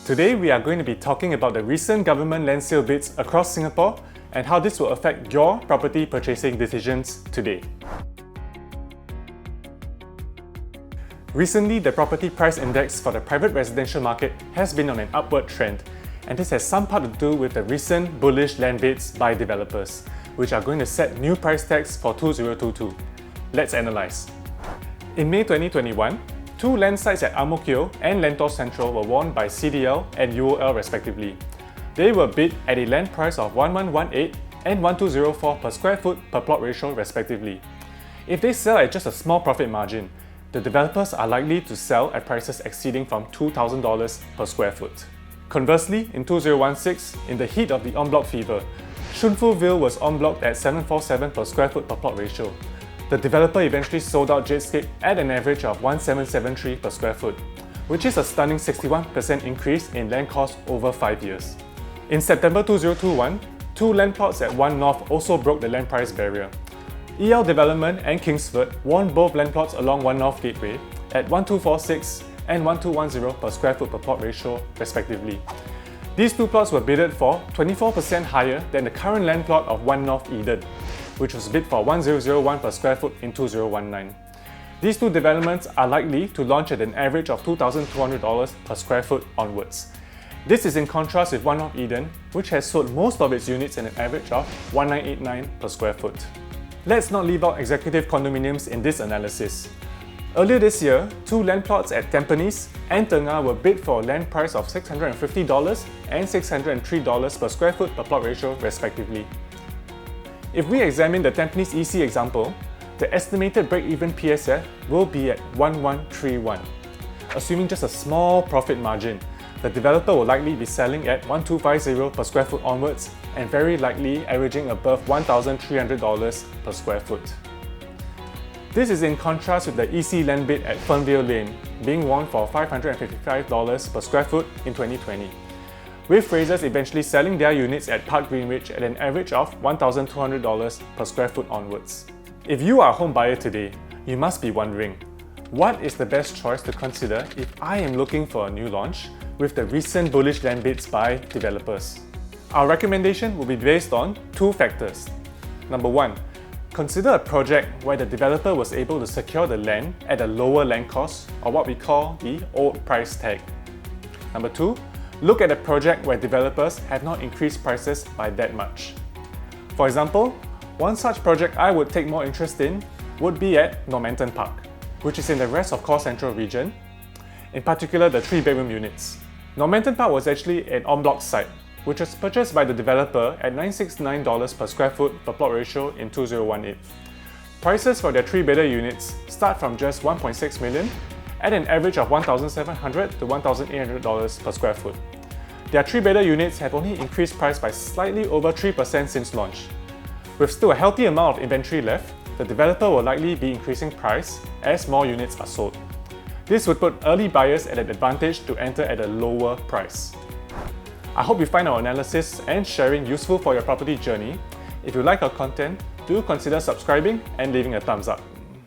Today we are going to be talking about the recent government land sale bids across Singapore and how this will affect your property purchasing decisions today. Recently, the property price index for the private residential market has been on an upward trend, and this has some part to do with the recent bullish land bids by developers, which are going to set new price tags for 2022. Let's analyse. In May 2021, two land sites at Ang Mo Kio and Lentor Central were won by CDL and UOL respectively. They were bid at a land price of 1118 and 1204 per square foot per plot ratio respectively. If they sell at just a small profit margin, the developers are likely to sell at prices exceeding from $2,000 per square foot. Conversely, in 2016, in the heat of the en bloc fever, Shunfuville was en bloc at 747 per square foot per plot ratio. The developer eventually sold out Jadescape at an average of 1773 per square foot, which is a stunning 61% increase in land cost over 5 years. In September 2021, two land plots at One North also broke the land price barrier. EL Development and Kingsford won both land plots along One North Gateway at 1246 and 1210 per square foot per plot ratio respectively. These two plots were bidded for 24% higher than the current land plot of One North Eden, which was bid for 1001 per square foot in 2019. These two developments are likely to launch at an average of $2,200 per square foot onwards. This is in contrast with One North Eden, which has sold most of its units at an average of 1989 per square foot. Let's not leave out executive condominiums in this analysis. Earlier this year, two land plots at Tampines and Tengah were bid for a land price of $650 and $603 per square foot per plot ratio respectively. If we examine the Tampines EC example, the estimated break-even PSF will be at 1131. Assuming just a small profit margin, the developer will likely be selling at 1250 per square foot onwards and very likely averaging above $1,300 per square foot. This is in contrast with the EC land bid at Fernvale Lane, being won for $555 per square foot in 2020. With Frasers eventually selling their units at Park Greenwich at an average of $1,200 per square foot onwards. If you are a home buyer today, you must be wondering, what is the best choice to consider if I am looking for a new launch with the recent bullish land bids by developers? Our recommendation will be based on two factors. Number one, consider a project where the developer was able to secure the land at a lower land cost, or what we call the old price tag. Number two, look at a project where developers have not increased prices by that much. For example, one such project I would take more interest in would be at Normanton Park, which is in the rest of Core Central region, in particular the 3-bedroom units. Normanton Park was actually an en bloc site, which was purchased by the developer at $969 per square foot per plot ratio in 2018. Prices for their 3-bedder units start from just $1.6 million at an average of $1,700 to $1,800 per square foot. Their 3-bedder units have only increased price by slightly over 3% since launch. With still a healthy amount of inventory left, the developer will likely be increasing price as more units are sold. This would put early buyers at an advantage to enter at a lower price. I hope you find our analysis and sharing useful for your property journey. If you like our content, do consider subscribing and leaving a thumbs up.